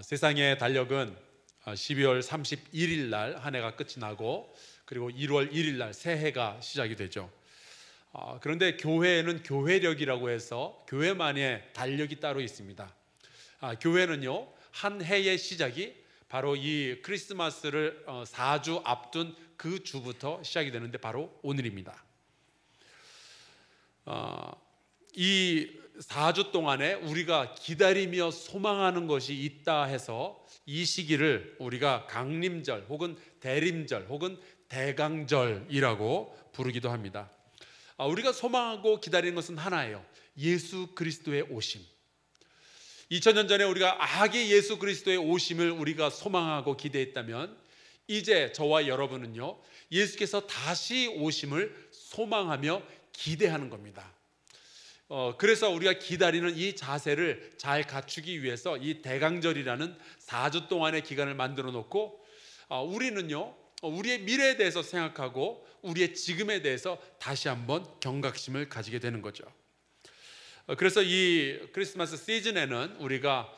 세상의 달력은 12월 31일 날 한 해가 끝이 나고 그리고 1월 1일 날 새해가 시작이 되죠. 그런데 교회에는 교회력이라고 해서 교회만의 달력이 따로 있습니다. 교회는요, 한 해의 시작이 바로 이 크리스마스를 4주 앞둔 그 주부터 시작이 되는데 바로 오늘입니다. 이 4주 동안에 우리가 기다리며 소망하는 것이 있다 해서 이 시기를 우리가 강림절 혹은 대림절 혹은 대강절이라고 부르기도 합니다. 우리가 소망하고 기다리는 것은 하나예요. 예수 그리스도의 오심. 2000년 전에 우리가 아기 예수 그리스도의 오심을 우리가 소망하고 기대했다면 이제 저와 여러분은요, 예수께서 다시 오심을 소망하며 기대하는 겁니다. 그래서 우리가 기다리는 이 자세를 잘 갖추기 위해서 이 대강절이라는 4주 동안의 기간을 만들어 놓고 우리는요, 우리의 미래에 대해서 생각하고 우리의 지금에 대해서 다시 한번 경각심을 가지게 되는 거죠. 그래서 이 크리스마스 시즌에는 우리가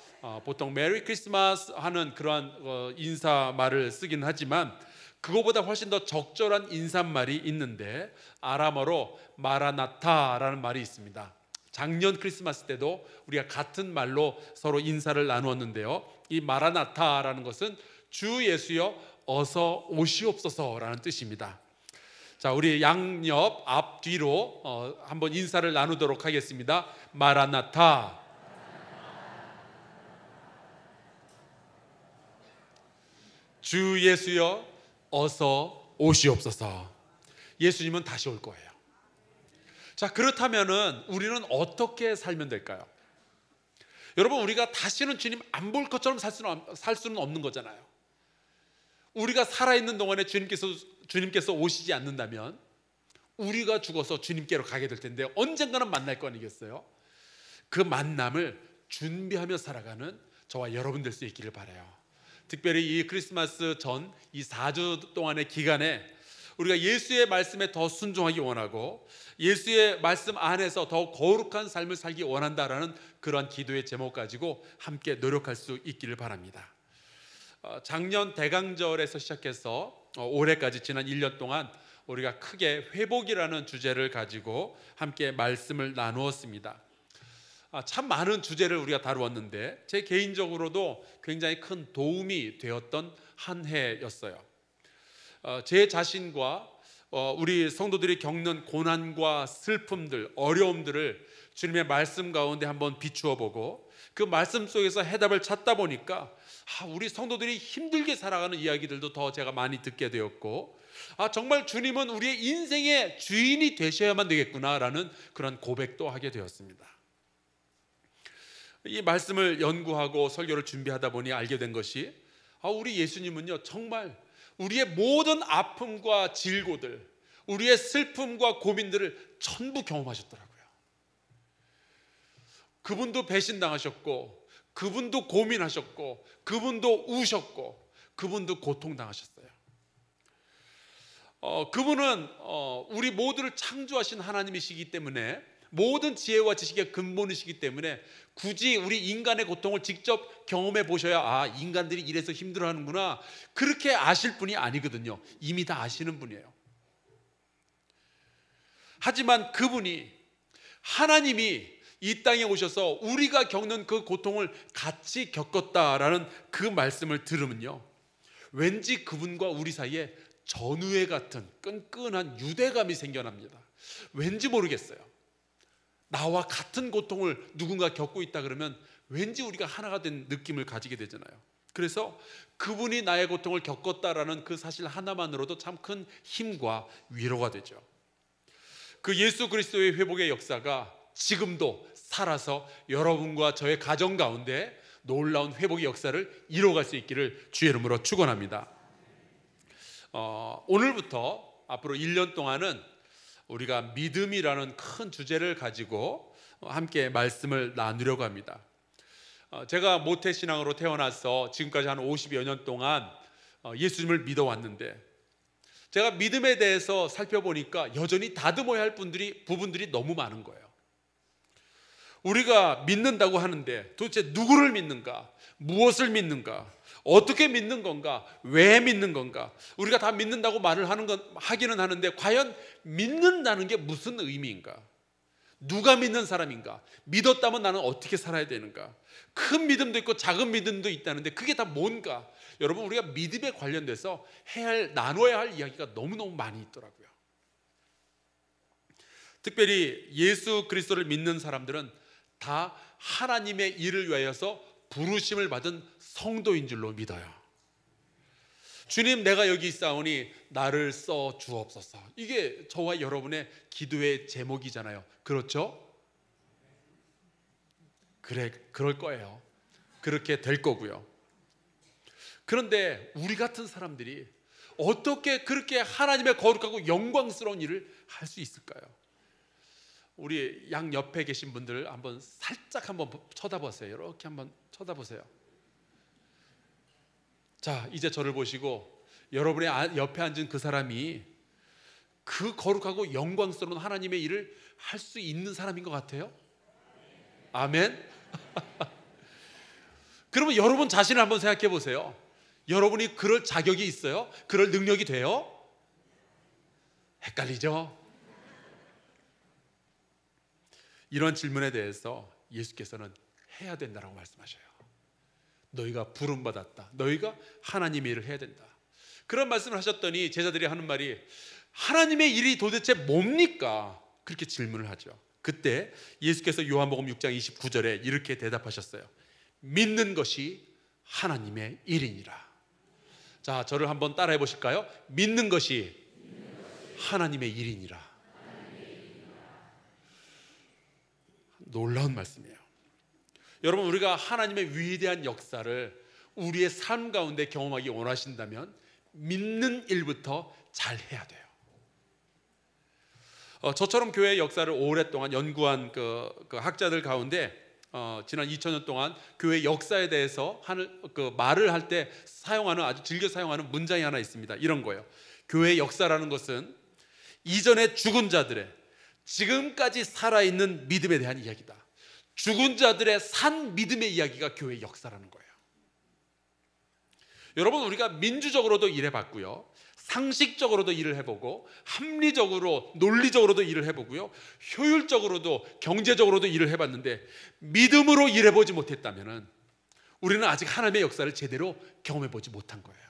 보통 메리 크리스마스 하는 그러한 인사말을 쓰긴 하지만 그거보다 훨씬 더 적절한 인사말이 있는데 아람어로 마라나타라는 말이 있습니다. 작년 크리스마스 때도 우리가 같은 말로 서로 인사를 나누었는데요, 이 마라나타라는 것은 주 예수여 어서 오시옵소서라는 뜻입니다. 자, 우리 양옆 앞뒤로 한번 인사를 나누도록 하겠습니다. 마라나타. 주 예수여 어서 오시옵소서. 예수님은 다시 올 거예요. 자, 그렇다면은 우리는 어떻게 살면 될까요? 여러분, 우리가 다시는 주님 안 볼 것처럼 살 수는 없는 거잖아요. 우리가 살아있는 동안에 주님께서 오시지 않는다면 우리가 죽어서 주님께로 가게 될 텐데 언젠가는 만날 거 아니겠어요? 그 만남을 준비하며 살아가는 저와 여러분 될 수 있기를 바라요. 특별히 이 크리스마스 전 이 4주 동안의 기간에 우리가 예수의 말씀에 더 순종하기 원하고 예수의 말씀 안에서 더 거룩한 삶을 살기 원한다라는 그런 기도의 제목 가지고 함께 노력할 수 있기를 바랍니다. 작년 대강절에서 시작해서 올해까지 지난 1년 동안 우리가 크게 회복이라는 주제를 가지고 함께 말씀을 나누었습니다. 참 많은 주제를 우리가 다루었는데 제 개인적으로도 굉장히 큰 도움이 되었던 한 해였어요. 제 자신과 우리 성도들이 겪는 고난과 슬픔들, 어려움들을 주님의 말씀 가운데 한번 비추어 보고 그 말씀 속에서 해답을 찾다 보니까 우리 성도들이 힘들게 살아가는 이야기들도 더 제가 많이 듣게 되었고 정말 주님은 우리의 인생의 주인이 되셔야만 되겠구나라는 그런 고백도 하게 되었습니다. 이 말씀을 연구하고 설교를 준비하다 보니 알게 된 것이 우리 예수님은요, 정말 우리의 모든 아픔과 질고들, 우리의 슬픔과 고민들을 전부 경험하셨더라고요. 그분도 배신당하셨고 그분도 고민하셨고 그분도 우셨고 그분도 고통당하셨어요. 그분은 우리 모두를 창조하신 하나님이시기 때문에 모든 지혜와 지식의 근본이시기 때문에 굳이 우리 인간의 고통을 직접 경험해 보셔야 인간들이 이래서 힘들어하는구나 그렇게 아실 분이 아니거든요. 이미 다 아시는 분이에요. 하지만 그분이, 하나님이 이 땅에 오셔서 우리가 겪는 그 고통을 같이 겪었다라는 그 말씀을 들으면요, 왠지 그분과 우리 사이에 전우애 같은 끈끈한 유대감이 생겨납니다. 왠지 모르겠어요. 나와 같은 고통을 누군가 겪고 있다 그러면 왠지 우리가 하나가 된 느낌을 가지게 되잖아요. 그래서 그분이 나의 고통을 겪었다라는 그 사실 하나만으로도 참 큰 힘과 위로가 되죠. 그 예수 그리스도의 회복의 역사가 지금도 살아서 여러분과 저의 가정 가운데 놀라운 회복의 역사를 이뤄갈 수 있기를 주의 이름으로 축원합니다. 오늘부터 앞으로 1년 동안은 우리가 믿음이라는 큰 주제를 가지고 함께 말씀을 나누려고 합니다. 제가 모태신앙으로 태어나서 지금까지 한 50여 년 동안 예수님을 믿어왔는데 제가 믿음에 대해서 살펴보니까 여전히 다듬어야 할 부분들이 너무 많은 거예요. 우리가 믿는다고 하는데 도대체 누구를 믿는가? 무엇을 믿는가? 어떻게 믿는 건가? 왜 믿는 건가? 우리가 다 믿는다고 말을 하기는 하는데 과연 믿는다는 게 무슨 의미인가? 누가 믿는 사람인가? 믿었다면 나는 어떻게 살아야 되는가? 큰 믿음도 있고 작은 믿음도 있다는데 그게 다 뭔가? 여러분, 우리가 믿음에 관련돼서 나눠야 할 이야기가 너무너무 많이 있더라고요. 특별히 예수 그리스도를 믿는 사람들은 다 하나님의 일을 위하여서 부르심을 받은 성도인 줄로 믿어요. 주님, 내가 여기 있사오니 나를 써 주옵소서. 이게 저와 여러분의 기도의 제목이잖아요. 그렇죠? 그럴 거예요. 그렇게 될 거고요. 그런데 우리 같은 사람들이 어떻게 그렇게 하나님의 거룩하고 영광스러운 일을 할 수 있을까요? 우리 양 옆에 계신 분들 살짝 한번 쳐다보세요. 이렇게 한번 쳐다보세요. 자, 이제 저를 보시고 여러분의 옆에 앉은 그 사람이 그 거룩하고 영광스러운 하나님의 일을 할 수 있는 사람인 것 같아요? 아멘? 그러면 여러분 자신을 한번 생각해 보세요. 여러분이 그럴 자격이 있어요? 그럴 능력이 돼요? 헷갈리죠? 이런 질문에 대해서 예수께서는 해야 된다라고 말씀하셔요. 너희가 부름받았다. 너희가 하나님의 일을 해야 된다. 그런 말씀을 하셨더니 제자들이 하는 말이 하나님의 일이 도대체 뭡니까? 그렇게 질문을 하죠. 그때 예수께서 요한복음 6장 29절에 이렇게 대답하셨어요. 믿는 것이 하나님의 일이니라. 자, 저를 한번 따라해 보실까요? 믿는 것이 하나님의 일이니라. 놀라운 말씀이에요. 여러분, 우리가 하나님의 위대한 역사를 우리의 삶 가운데 경험하기 원하신다면 믿는 일부터 잘 해야 돼요. 저처럼 교회의 역사를 오랫동안 연구한 그 학자들 가운데 지난 2000년 동안 교회 역사에 대해서 말을 할 때 아주 즐겨 사용하는 문장이 하나 있습니다. 이런 거예요. 교회의 역사라는 것은 이전에 죽은 자들의 지금까지 살아있는 믿음에 대한 이야기다. 죽은 자들의 산 믿음의 이야기가 교회의 역사라는 거예요. 여러분, 우리가 민주적으로도 일해봤고요, 상식적으로도 일을 해보고, 합리적으로 논리적으로도 일을 해보고요, 효율적으로도 경제적으로도 일을 해봤는데 믿음으로 일해보지 못했다면 우리는 아직 하나님의 역사를 제대로 경험해보지 못한 거예요.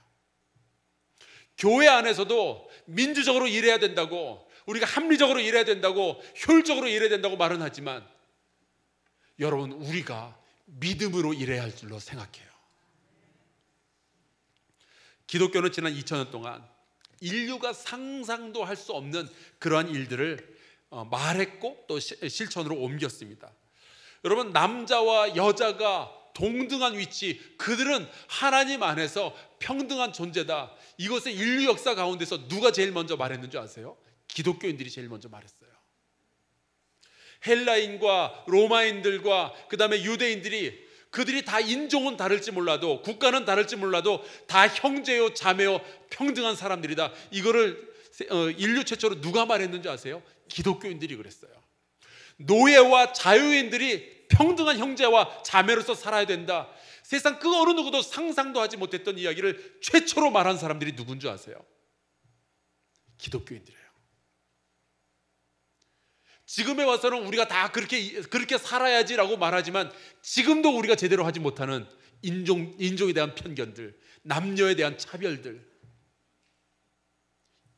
교회 안에서도 민주적으로 일해야 된다고, 우리가 합리적으로 일해야 된다고, 효율적으로 일해야 된다고 말은 하지만 여러분, 우리가 믿음으로 일해야 할 줄로 생각해요. 기독교는 지난 2000년 동안 인류가 상상도 할 수 없는 그러한 일들을 말했고 또 실천으로 옮겼습니다. 여러분, 남자와 여자가 동등한 위치, 그들은 하나님 안에서 평등한 존재다. 이것을 인류 역사 가운데서 누가 제일 먼저 말했는 줄 아세요? 기독교인들이 제일 먼저 말했어요. 헬라인과 로마인들과 그 다음에 유대인들이, 그들이 다 인종은 다를지 몰라도, 국가는 다를지 몰라도 다 형제요 자매요 평등한 사람들이다. 이거를 인류 최초로 누가 말했는지 아세요? 기독교인들이 그랬어요. 노예와 자유인들이 평등한 형제와 자매로서 살아야 된다. 세상 그 어느 누구도 상상도 하지 못했던 이야기를 최초로 말한 사람들이 누군지 아세요? 기독교인들이에요. 지금에 와서는 우리가 다 그렇게 살아야지라고 말하지만 지금도 우리가 제대로 하지 못하는 인종에 대한 편견들, 남녀에 대한 차별들,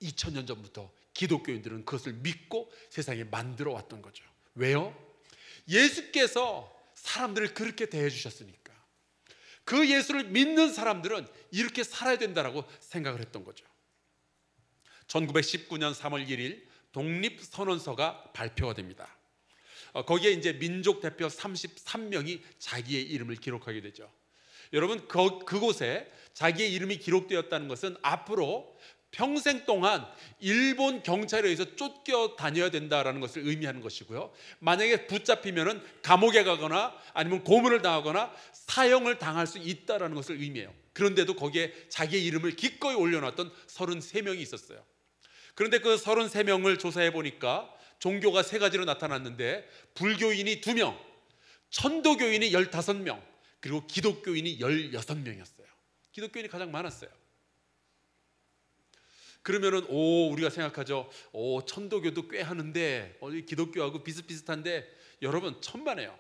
2000년 전부터 기독교인들은 그것을 믿고 세상에 만들어 왔던 거죠. 왜요? 예수께서 사람들을 그렇게 대해 주셨으니까. 그 예수를 믿는 사람들은 이렇게 살아야 된다라고 생각을 했던 거죠. 1919년 3월 1일 독립선언서가 발표가 됩니다. 거기에 이제 민족 대표 33명이 자기의 이름을 기록하게 되죠. 여러분, 그곳에 자기의 이름이 기록되었다는 것은 앞으로 평생 동안 일본 경찰에 의해서 쫓겨 다녀야 된다라는 것을 의미하는 것이고요, 만약에 붙잡히면은 감옥에 가거나 아니면 고문을 당하거나 사형을 당할 수 있다라는 것을 의미해요. 그런데도 거기에 자기의 이름을 기꺼이 올려놨던 33명이 있었어요. 그런데 그 33명을 조사해 보니까 종교가 3가지로 나타났는데 불교인이 2명, 천도교인이 15명, 그리고 기독교인이 16명이었어요. 기독교인이 가장 많았어요. 그러면은 우리가 생각하죠. 천도교도 꽤 하는데 기독교하고 비슷비슷한데, 여러분 천만에요.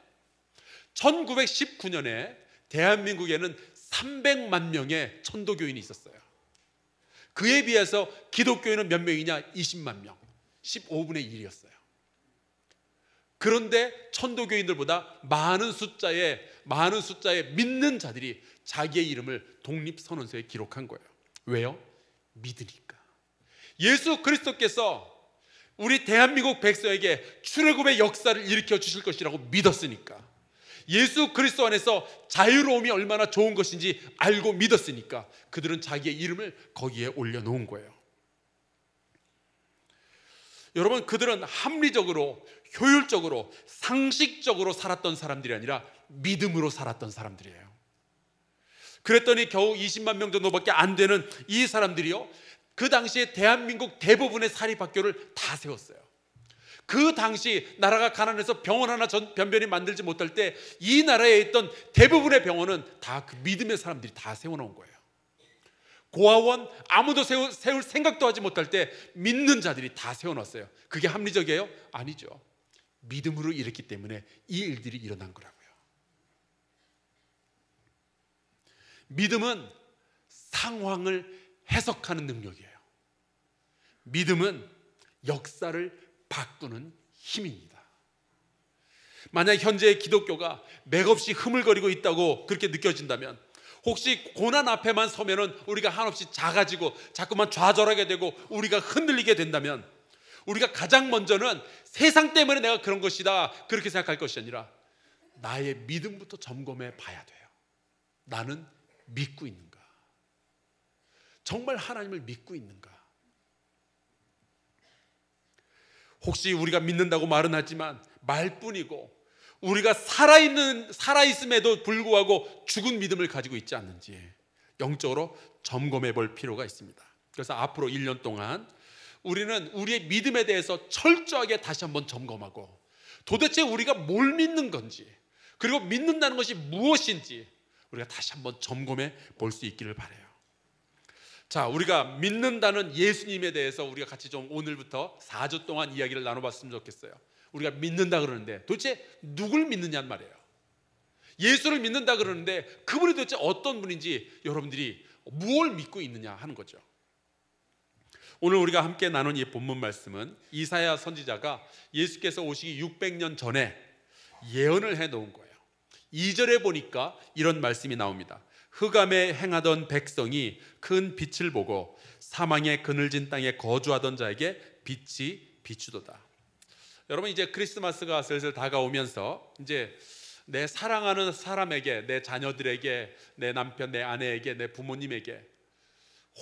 1919년에 대한민국에는 300만 명의 천도교인이 있었어요. 그에 비해서 기독교인은 몇 명이냐? 20만 명, 15분의 1이었어요. 그런데 천도교인들보다 많은 숫자의 믿는 자들이 자기의 이름을 독립선언서에 기록한 거예요. 왜요? 믿으니까. 예수 그리스도께서 우리 대한민국 백성에게 출애굽의 역사를 일으켜 주실 것이라고 믿었으니까, 예수 그리스도 안에서 자유로움이 얼마나 좋은 것인지 알고 믿었으니까 그들은 자기의 이름을 거기에 올려놓은 거예요. 여러분, 그들은 합리적으로, 효율적으로, 상식적으로 살았던 사람들이 아니라 믿음으로 살았던 사람들이에요. 그랬더니 겨우 20만 명 정도밖에 안 되는 이 사람들이요, 그 당시에 대한민국 대부분의 사립학교를 다 세웠어요. 그 당시 나라가 가난해서 병원 하나 변변히 만들지 못할 때 이 나라에 있던 대부분의 병원은 다 그 믿음의 사람들이 다 세워놓은 거예요. 고아원 아무도 세울 생각도 하지 못할 때 믿는 자들이 다 세워놨어요. 그게 합리적이에요? 아니죠. 믿음으로 일했기 때문에 이 일들이 일어난 거라고요. 믿음은 상황을 해석하는 능력이에요. 믿음은 역사를 바꾸는 힘입니다. 만약 현재의 기독교가 맥없이 흐물거리고 있다고 그렇게 느껴진다면, 혹시 고난 앞에만 서면은 우리가 한없이 작아지고 자꾸만 좌절하게 되고 우리가 흔들리게 된다면, 우리가 가장 먼저는 세상 때문에 내가 그런 것이다 그렇게 생각할 것이 아니라 나의 믿음부터 점검해 봐야 돼요. 나는 믿고 있는가? 정말 하나님을 믿고 있는가? 혹시 우리가 믿는다고 말은 하지만 말뿐이고 우리가 살아있음에도 불구하고 죽은 믿음을 가지고 있지 않는지 영적으로 점검해 볼 필요가 있습니다. 그래서 앞으로 1년 동안 우리는 우리의 믿음에 대해서 철저하게 다시 한번 점검하고, 도대체 우리가 뭘 믿는 건지, 그리고 믿는다는 것이 무엇인지 우리가 다시 한번 점검해 볼 수 있기를 바라요. 자, 우리가 믿는다는 예수님에 대해서 우리가 같이 좀 오늘부터 4주 동안 이야기를 나눠봤으면 좋겠어요. 우리가 믿는다 그러는데 도대체 누굴 믿느냐는 말이에요. 예수를 믿는다 그러는데 그분이 도대체 어떤 분인지, 여러분들이 무엇을 믿고 있느냐 하는 거죠. 오늘 우리가 함께 나눈 이 본문 말씀은 이사야 선지자가 예수께서 오시기 600년 전에 예언을 해놓은 거예요. 2절에 보니까 이런 말씀이 나옵니다. 흑암에 행하던 백성이 큰 빛을 보고 사망의 그늘진 땅에 거주하던 자에게 빛이 비추도다. 여러분, 이제 크리스마스가 슬슬 다가오면서 이제 내 사랑하는 사람에게, 내 자녀들에게, 내 남편, 내 아내에게, 내 부모님에게,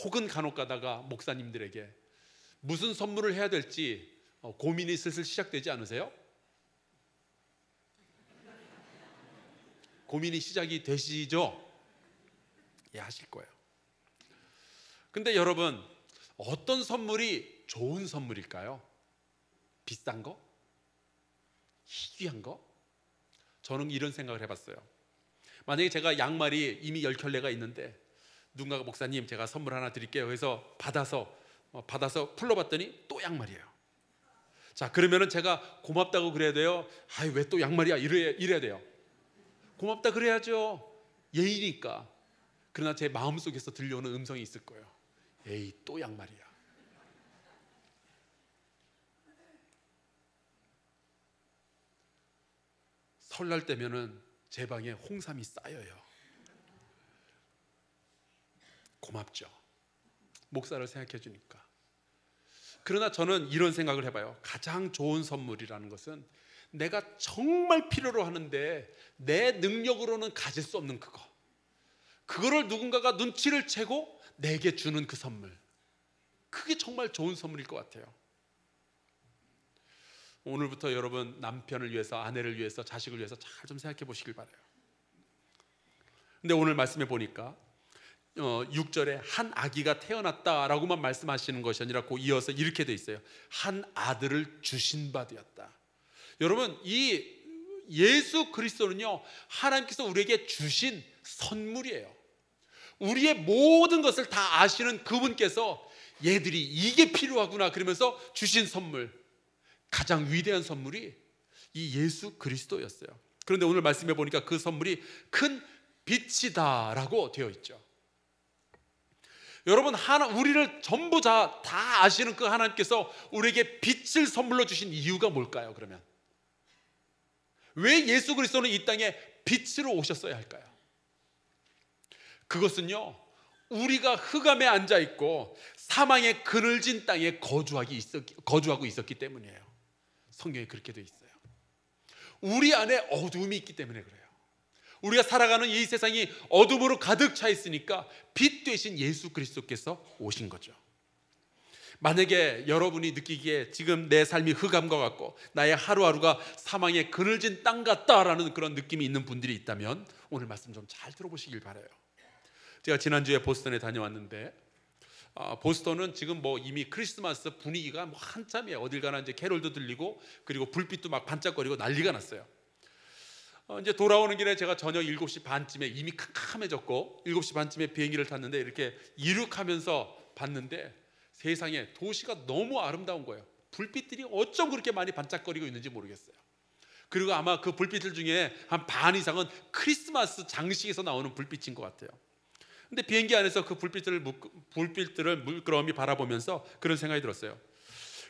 혹은 간혹 가다가 목사님들에게 무슨 선물을 해야 될지 고민이 슬슬 시작되지 않으세요? 고민이 시작이 되시죠? 예, 하실 거예요. 근데 여러분, 어떤 선물이 좋은 선물일까요? 비싼 거? 희귀한 거? 저는 이런 생각을 해봤어요. 만약에 제가 양말이 이미 10켤레가 있는데 누군가가 목사님 제가 선물 하나 드릴게요 해서 받아서 풀러봤더니 또 양말이에요. 자, 그러면은 제가 고맙다고 그래야 돼요? 아이, 왜 또 양말이야? 이래야 돼요. 고맙다 그래야죠. 예의니까. 그러나 제 마음속에서 들려오는 음성이 있을 거예요. 에이, 또 양말이야. 설날 때면은 제 방에 홍삼이 쌓여요. 고맙죠. 목사를 생각해 주니까. 그러나 저는 이런 생각을 해봐요. 가장 좋은 선물이라는 것은 내가 정말 필요로 하는데 내 능력으로는 가질 수 없는 그거를 누군가가 눈치를 채고 내게 주는 그 선물, 그게 정말 좋은 선물일 것 같아요. 오늘부터 여러분 남편을 위해서, 아내를 위해서, 자식을 위해서 잘 좀 생각해 보시길 바라요. 근데 오늘 말씀해 보니까 6절에 한 아기가 태어났다라고만 말씀하시는 것이 아니라 그 이어서 이렇게 돼 있어요. 한 아들을 주신 바 되었다. 여러분, 이 예수 그리스도는요, 하나님께서 우리에게 주신 선물이에요. 우리의 모든 것을 다 아시는 그분께서 얘들이 이게 필요하구나 그러면서 주신 선물, 가장 위대한 선물이 이 예수 그리스도였어요. 그런데 오늘 말씀해 보니까 그 선물이 큰 빛이다라고 되어 있죠. 여러분, 우리를 전부 다 아시는 그 하나님께서 우리에게 빛을 선물로 주신 이유가 뭘까요? 그러면 왜 예수 그리스도는 이 땅에 빛으로 오셨어야 할까요? 그것은요, 우리가 흑암에 앉아 있고 사망의 그늘진 땅에 거주하고 있었기 때문이에요. 성경에 그렇게 되어 있어요. 우리 안에 어두움이 있기 때문에 그래요. 우리가 살아가는 이 세상이 어둠으로 가득 차 있으니까 빛 되신 예수 그리스도께서 오신 거죠. 만약에 여러분이 느끼기에 지금 내 삶이 흑암과 같고 나의 하루하루가 사망의 그늘진 땅 같다라는 그런 느낌이 있는 분들이 있다면 오늘 말씀 좀 잘 들어보시길 바라요. 제가 지난주에 보스턴에 다녀왔는데 보스턴은 지금 뭐 이미 크리스마스 분위기가 뭐 한참이에요. 어딜 가나 이제 캐롤도 들리고 그리고 불빛도 막 반짝거리고 난리가 났어요. 이제 돌아오는 길에 제가 저녁 7시 반쯤에 이미 캄캄해졌고 7시 반쯤에 비행기를 탔는데 이렇게 이륙하면서 봤는데 세상에 도시가 너무 아름다운 거예요. 불빛들이 어쩜 그렇게 많이 반짝거리고 있는지 모르겠어요. 그리고 아마 그 불빛들 중에 한 반 이상은 크리스마스 장식에서 나오는 불빛인 것 같아요. 근데 비행기 안에서 그 불빛들을 물끄러미 바라보면서 그런 생각이 들었어요.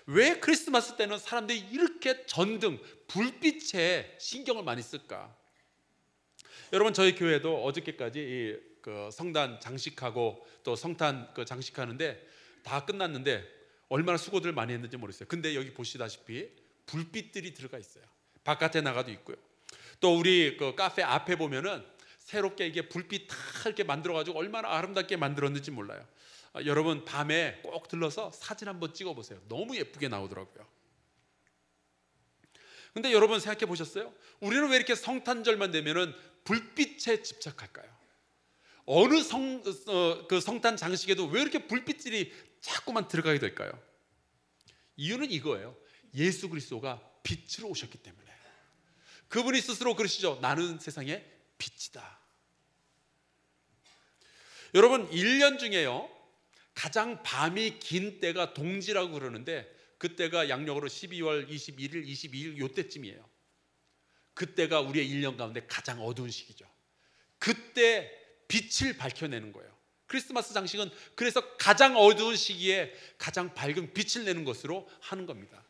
왜 크리스마스 때는 사람들이 이렇게 전등, 불빛에 신경을 많이 쓸까? 여러분, 저희 교회도 어저께까지 그 성단 장식하고 또 성탄 그 장식하는데 다 끝났는데 얼마나 수고들 많이 했는지 모르겠어요. 근데 여기 보시다시피 불빛들이 들어가 있어요. 바깥에 나가도 있고요. 또 우리 그 카페 앞에 보면은 새롭게 이게 불빛 다 이렇게 만들어가지고 얼마나 아름답게 만들었는지 몰라요. 여러분 밤에 꼭 들러서 사진 한번 찍어보세요. 너무 예쁘게 나오더라고요. 근데 여러분 생각해 보셨어요? 우리는 왜 이렇게 성탄절만 되면은 불빛에 집착할까요? 어느 그 성탄 장식에도 왜 이렇게 불빛들이 자꾸만 들어가게 될까요? 이유는 이거예요. 예수 그리스도가 빛으로 오셨기 때문에. 그분이 스스로 그러시죠. 나는 세상의 빛이다. 여러분 1년 중에요 가장 밤이 긴 때가 동지라고 그러는데 그때가 양력으로 12월 21일, 22일 요때쯤이에요. 그때가 우리의 1년 가운데 가장 어두운 시기죠. 그때 빛을 밝혀내는 거예요. 크리스마스 장식은 그래서 가장 어두운 시기에 가장 밝은 빛을 내는 것으로 하는 겁니다.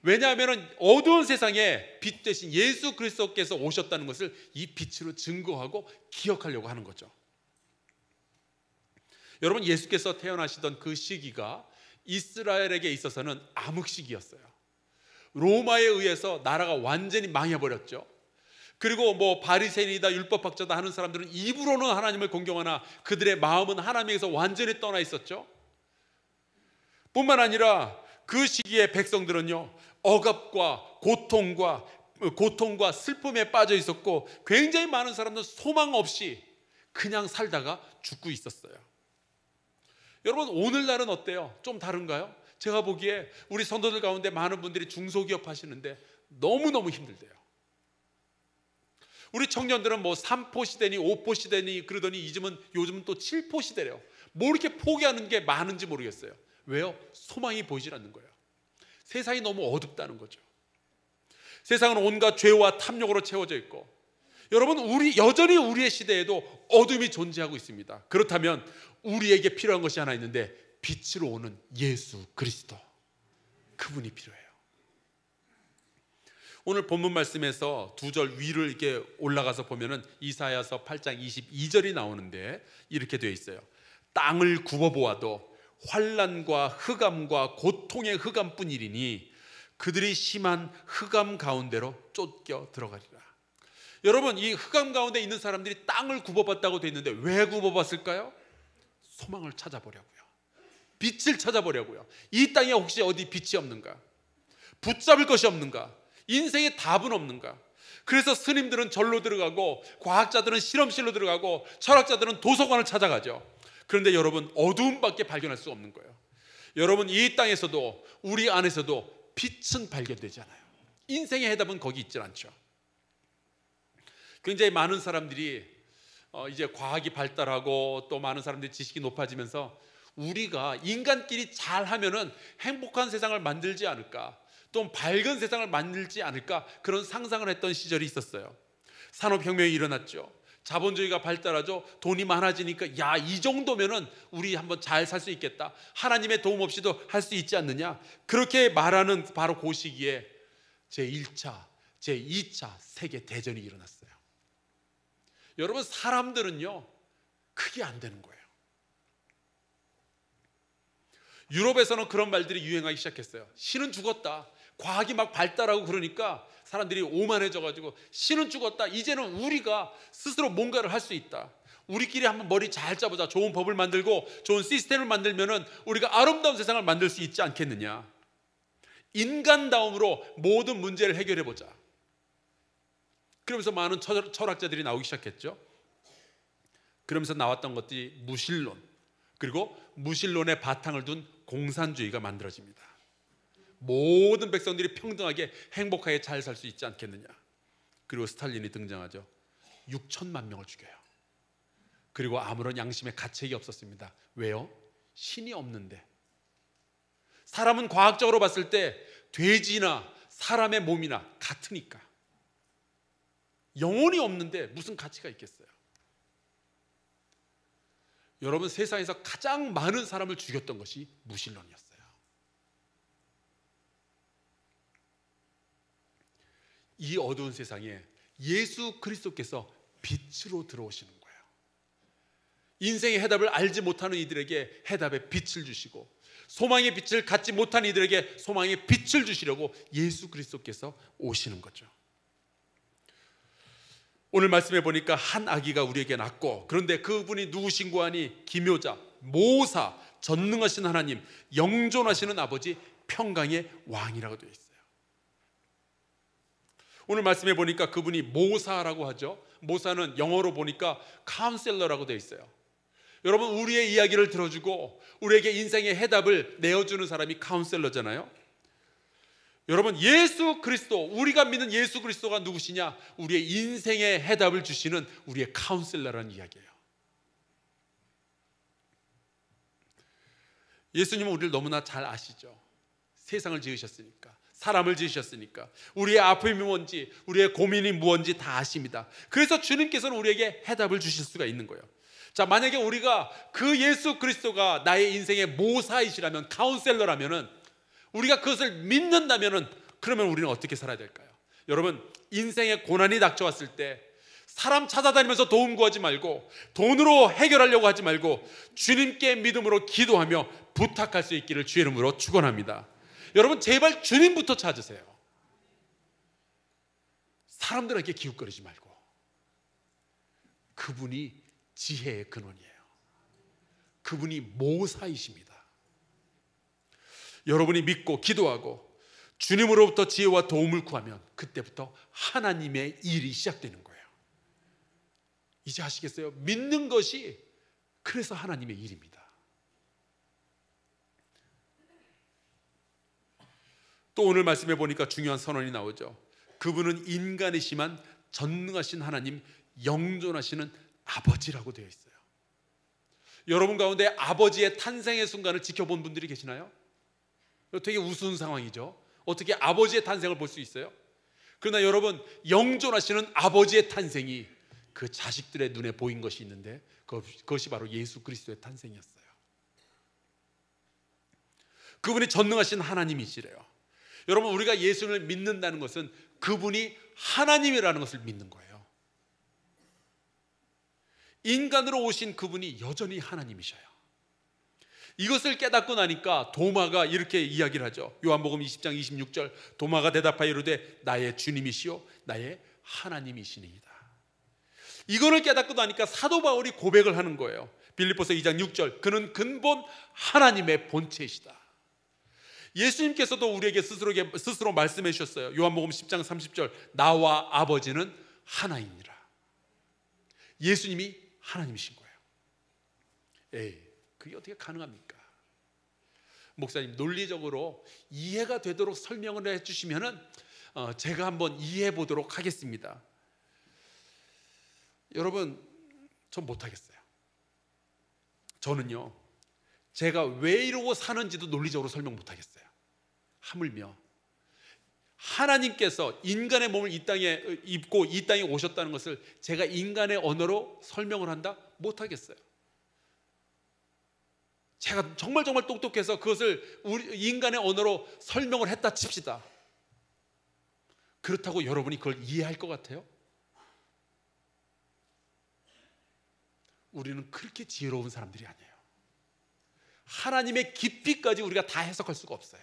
왜냐하면 어두운 세상에 빛 대신 예수 그리스도께서 오셨다는 것을 이 빛으로 증거하고 기억하려고 하는 거죠. 여러분 예수께서 태어나시던 그 시기가 이스라엘에게 있어서는 암흑시기였어요. 로마에 의해서 나라가 완전히 망해버렸죠. 그리고 뭐 바리새인이다 율법학자다 하는 사람들은 입으로는 하나님을 공경하나 그들의 마음은 하나님에게서 완전히 떠나 있었죠. 뿐만 아니라 그 시기에 백성들은요 억압과 고통과 슬픔에 빠져 있었고 굉장히 많은 사람들은 소망 없이 그냥 살다가 죽고 있었어요. 여러분 오늘날은 어때요? 좀 다른가요? 제가 보기에 우리 성도들 가운데 많은 분들이 중소기업 하시는데 너무너무 힘들대요. 우리 청년들은 뭐 3포 시대니 5포 시대니 그러더니 요즘은 또 7포 시대래요. 뭐 이렇게 포기하는 게 많은지 모르겠어요. 왜요? 소망이 보이질 않는 거예요. 세상이 너무 어둡다는 거죠. 세상은 온갖 죄와 탐욕으로 채워져 있고 여러분 여전히 우리의 시대에도 어둠이 존재하고 있습니다. 그렇다면 우리에게 필요한 것이 하나 있는데 빛으로 오는 예수 그리스도, 그분이 필요해요. 오늘 본문 말씀에서 2절 위를 이렇게 올라가서 보면은 이사야서 8장 22절이 나오는데 이렇게 되어 있어요. 땅을 굽어보아도 환난과 흑암과 고통의 흑암뿐이리니 그들이 심한 흑암 가운데로 쫓겨 들어가리라. 여러분 이 흑암 가운데 있는 사람들이 땅을 굽어봤다고 되어 있는데 왜 굽어봤을까요? 소망을 찾아보려고요. 빛을 찾아보려고요. 이 땅에 혹시 어디 빛이 없는가? 붙잡을 것이 없는가? 인생에 답은 없는가? 그래서 스님들은 절로 들어가고 과학자들은 실험실로 들어가고 철학자들은 도서관을 찾아가죠. 그런데 여러분 어두움밖에 발견할 수 없는 거예요. 여러분 이 땅에서도 우리 안에서도 빛은 발견되지 않아요. 인생의 해답은 거기 있지 않죠. 굉장히 많은 사람들이 이제 과학이 발달하고 또 많은 사람들이 지식이 높아지면서 우리가 인간끼리 잘하면은 행복한 세상을 만들지 않을까, 또 밝은 세상을 만들지 않을까, 그런 상상을 했던 시절이 있었어요. 산업혁명이 일어났죠. 자본주의가 발달하죠. 돈이 많아지니까 야, 이 정도면은 우리 한번 잘 살 수 있겠다, 하나님의 도움 없이도 할 수 있지 않느냐, 그렇게 말하는 바로 그 시기에 제1차, 제2차 세계대전이 일어났어요. 여러분, 사람들은요 그게 안 되는 거예요. 유럽에서는 그런 말들이 유행하기 시작했어요. 신은 죽었다. 과학이 막 발달하고 그러니까 사람들이 오만해져가지고 신은 죽었다. 이제는 우리가 스스로 뭔가를 할 수 있다. 우리끼리 한번 머리 잘 짜보자. 좋은 법을 만들고 좋은 시스템을 만들면은 우리가 아름다운 세상을 만들 수 있지 않겠느냐. 인간다움으로 모든 문제를 해결해보자. 그러면서 많은 철학자들이 나오기 시작했죠. 그러면서 나왔던 것들이 무신론, 그리고 무신론의 바탕을 둔 공산주의가 만들어집니다. 모든 백성들이 평등하게 행복하게 잘 살 수 있지 않겠느냐. 그리고 스탈린이 등장하죠. 6천만 명을 죽여요. 그리고 아무런 양심의 가책이 없었습니다. 왜요? 신이 없는데. 사람은 과학적으로 봤을 때 돼지나 사람의 몸이나 같으니까. 영혼이 없는데 무슨 가치가 있겠어요? 여러분, 세상에서 가장 많은 사람을 죽였던 것이 무신론이었어요. 이 어두운 세상에 예수 그리스도께서 빛으로 들어오시는 거예요. 인생의 해답을 알지 못하는 이들에게 해답의 빛을 주시고, 소망의 빛을 갖지 못한 이들에게 소망의 빛을 주시려고 예수 그리스도께서 오시는 거죠. 오늘 말씀해 보니까 한 아기가 우리에게 낳고, 그런데 그분이 누구신고 하니 기묘자, 모사, 전능하신 하나님, 영존하시는 아버지, 평강의 왕이라고 되어 있어요. 오늘 말씀해 보니까 그분이 모사라고 하죠. 모사는 영어로 보니까 카운셀러라고 되어 있어요. 여러분, 우리의 이야기를 들어주고 우리에게 인생의 해답을 내어주는 사람이 카운셀러잖아요. 여러분, 예수 그리스도, 우리가 믿는 예수 그리스도가 누구시냐? 우리의 인생의 해답을 주시는 우리의 카운셀러라는 이야기예요. 예수님은 우리를 너무나 잘 아시죠. 세상을 지으셨으니까, 사람을 지으셨으니까, 우리의 아픔이 뭔지, 우리의 고민이 무엇인지 다 아십니다. 그래서 주님께서는 우리에게 해답을 주실 수가 있는 거예요. 자, 만약에 우리가 그 예수 그리스도가 나의 인생의 모사이시라면, 카운셀러라면은, 우리가 그것을 믿는다면은, 그러면 우리는 어떻게 살아야 될까요? 여러분, 인생의 고난이 닥쳐왔을 때 사람 찾아다니면서 도움 구하지 말고, 돈으로 해결하려고 하지 말고, 주님께 믿음으로 기도하며 부탁할 수 있기를 주의 이름으로 축원합니다. 여러분, 제발 주님부터 찾으세요. 사람들에게 기웃거리지 말고. 그분이 지혜의 근원이에요. 그분이 모사이십니다. 여러분이 믿고 기도하고 주님으로부터 지혜와 도움을 구하면 그때부터 하나님의 일이 시작되는 거예요. 이제 아시겠어요? 믿는 것이 그래서 하나님의 일입니다. 또 오늘 말씀해 보니까 중요한 선언이 나오죠. 그분은 인간이시만 전능하신 하나님, 영존하시는 아버지라고 되어 있어요. 여러분 가운데 아버지의 탄생의 순간을 지켜본 분들이 계시나요? 되게 우스운 상황이죠. 어떻게 아버지의 탄생을 볼 수 있어요? 그러나 여러분, 영존하시는 아버지의 탄생이 그 자식들의 눈에 보인 것이 있는데, 그것이 바로 예수 그리스도의 탄생이었어요. 그분이 전능하신 하나님이시래요. 여러분, 우리가 예수를 믿는다는 것은 그분이 하나님이라는 것을 믿는 거예요. 인간으로 오신 그분이 여전히 하나님이셔요. 이것을 깨닫고 나니까 도마가 이렇게 이야기를 하죠. 요한복음 20장 26절, 도마가 대답하여 이르되 나의 주님이시요 나의 하나님이시니이다. 이거를 깨닫고 나니까 사도 바울이 고백을 하는 거예요. 빌립보서 2장 6절, 그는 근본 하나님의 본체이시다. 예수님께서도 우리에게 스스로 말씀해 주셨어요. 요한복음 10장 30절, 나와 아버지는 하나이니라. 예수님이 하나님이신 거예요. 에이, 그게 어떻게 가능합니까? 목사님, 논리적으로 이해가 되도록 설명을 해주시면은 제가 한번 이해해 보도록 하겠습니다. 여러분, 전 못하겠어요. 저는요, 제가 왜 이러고 사는지도 논리적으로 설명 못하겠어요. 하물며 하나님께서 인간의 몸을 이 땅에 입고 이 땅에 오셨다는 것을 제가 인간의 언어로 설명을 한다? 못하겠어요. 제가 정말 똑똑해서 그것을 우리 인간의 언어로 설명을 했다 칩시다. 그렇다고 여러분이 그걸 이해할 것 같아요? 우리는 그렇게 지혜로운 사람들이 아니에요. 하나님의 깊이까지 우리가 다 해석할 수가 없어요.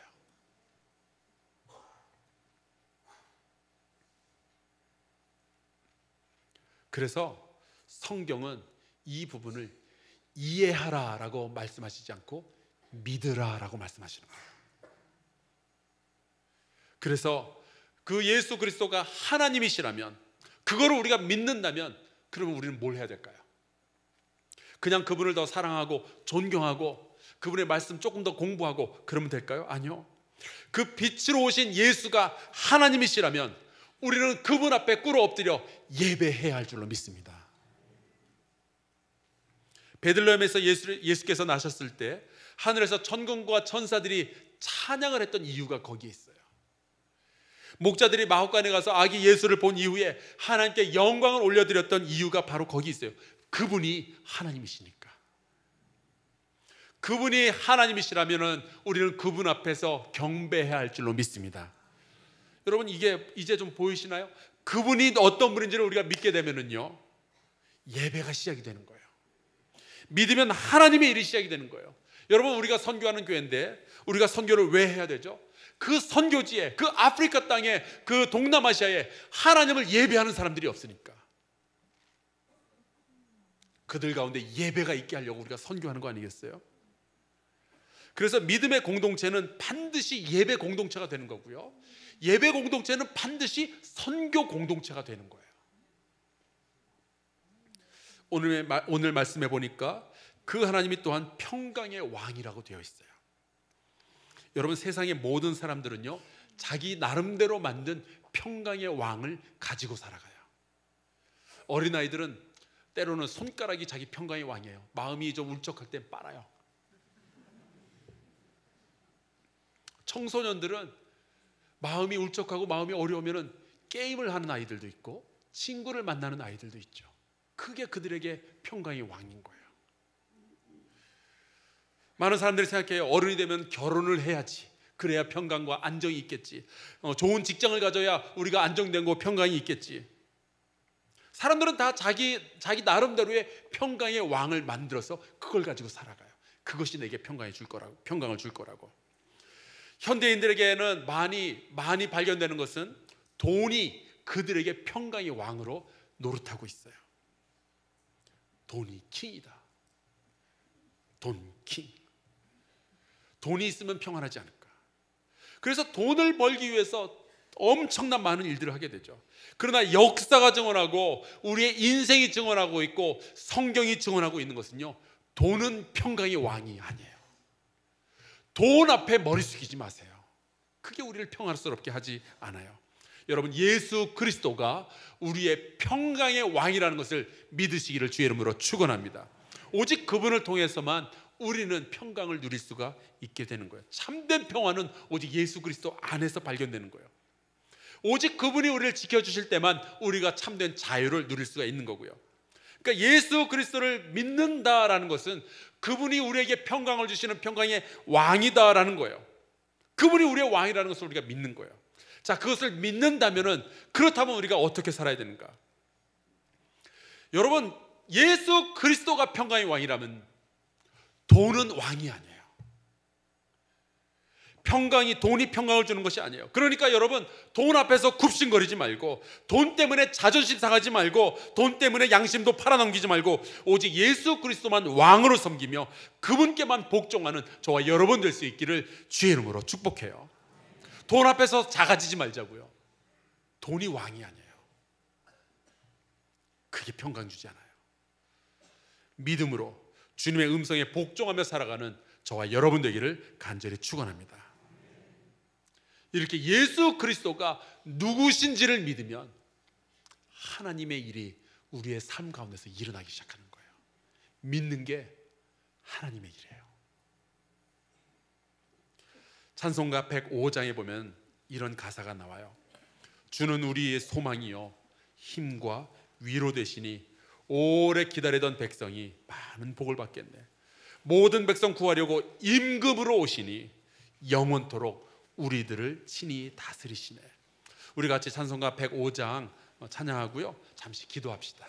그래서 성경은 이 부분을 이해하라라고 말씀하시지 않고 믿으라라고 말씀하시는 거예요. 그래서 그 예수 그리스도가 하나님이시라면, 그거를 우리가 믿는다면, 그러면 우리는 뭘 해야 될까요? 그냥 그분을 더 사랑하고 존경하고 그분의 말씀 조금 더 공부하고 그러면 될까요? 아니요. 그 빛으로 오신 예수가 하나님이시라면 우리는 그분 앞에 꿇어 엎드려 예배해야 할 줄로 믿습니다. 베들레헴에서 예수께서 나셨을 때 하늘에서 천군과 천사들이 찬양을 했던 이유가 거기에 있어요. 목자들이 마혹간에 가서 아기 예수를 본 이후에 하나님께 영광을 올려드렸던 이유가 바로 거기 있어요. 그분이 하나님이시니까. 그분이 하나님이시라면 우리는 그분 앞에서 경배해야 할 줄로 믿습니다. 여러분, 이게 이제 좀 보이시나요? 그분이 어떤 분인지를 우리가 믿게 되면은요, 예배가 시작이 되는 거예요. 믿으면 하나님의 일이 시작이 되는 거예요. 여러분, 우리가 선교하는 교회인데 우리가 선교를 왜 해야 되죠? 그 선교지에, 그 아프리카 땅에, 그 동남아시아에 하나님을 예배하는 사람들이 없으니까. 그들 가운데 예배가 있게 하려고 우리가 선교하는 거 아니겠어요? 그래서 믿음의 공동체는 반드시 예배 공동체가 되는 거고요, 예배 공동체는 반드시 선교 공동체가 되는 거예요. 오늘 말씀해 보니까 그 하나님이 또한 평강의 왕이라고 되어 있어요. 여러분, 세상의 모든 사람들은요, 자기 나름대로 만든 평강의 왕을 가지고 살아가요. 어린아이들은 때로는 손가락이 자기 평강의 왕이에요. 마음이 좀 울적할 때 빨아요. 청소년들은 마음이 울적하고 마음이 어려우면 게임을 하는 아이들도 있고 친구를 만나는 아이들도 있죠. 그게 그들에게 평강의 왕인 거예요. 많은 사람들이 생각해요. 어른이 되면 결혼을 해야지, 그래야 평강과 안정이 있겠지. 좋은 직장을 가져야 우리가 안정되고 평강이 있겠지. 사람들은 다 자기 나름대로의 평강의 왕을 만들어서 그걸 가지고 살아가요. 그것이 내게 평강을 줄 거라고. 현대인들에게는 많이 발견되는 것은 돈이 그들에게 평강의 왕으로 노릇하고 있어요. 돈이 킹이다. 돈 킹. 돈이 있으면 평안하지 않을까. 그래서 돈을 벌기 위해서 엄청난 많은 일들을 하게 되죠. 그러나 역사가 증언하고 우리의 인생이 증언하고 있고 성경이 증언하고 있는 것은요, 돈은 평강의 왕이 아니에요. 돈 앞에 머리 숙이지 마세요. 그게 우리를 평안스럽게 하지 않아요. 여러분, 예수 그리스도가 우리의 평강의 왕이라는 것을 믿으시기를 주의 이름으로 축원합니다. 오직 그분을 통해서만 우리는 평강을 누릴 수가 있게 되는 거예요. 참된 평화는 오직 예수 그리스도 안에서 발견되는 거예요. 오직 그분이 우리를 지켜주실 때만 우리가 참된 자유를 누릴 수가 있는 거고요. 그러니까 예수 그리스도를 믿는다라는 것은 그분이 우리에게 평강을 주시는 평강의 왕이다라는 거예요. 그분이 우리의 왕이라는 것을 우리가 믿는 거예요. 자, 그것을 믿는다면은, 그렇다면 우리가 어떻게 살아야 되는가? 여러분, 예수 그리스도가 평강의 왕이라면 돈은 왕이 아니에요. 돈이 평강을 주는 것이 아니에요. 그러니까 여러분, 돈 앞에서 굽신거리지 말고, 돈 때문에 자존심 상하지 말고, 돈 때문에 양심도 팔아넘기지 말고, 오직 예수 그리스도만 왕으로 섬기며 그분께만 복종하는 저와 여러분 될 수 있기를 주의 이름으로 축복해요. 돈 앞에서 작아지지 말자고요. 돈이 왕이 아니에요. 그게 평강 주지 않아요. 믿음으로 주님의 음성에 복종하며 살아가는 저와 여러분 되기를 간절히 축원합니다. 이렇게 예수 그리스도가 누구신지를 믿으면 하나님의 일이 우리의 삶 가운데서 일어나기 시작하는 거예요. 믿는 게 하나님의 일이에요. 찬송가 105장에 보면 이런 가사가 나와요. 주는 우리의 소망이요 힘과 위로 되시니 오래 기다리던 백성이 많은 복을 받겠네. 모든 백성 구하려고 임금으로 오시니 영원토록 우리들을 친히 다스리시네. 우리 같이 찬송가 105장 찬양하고요, 잠시 기도합시다.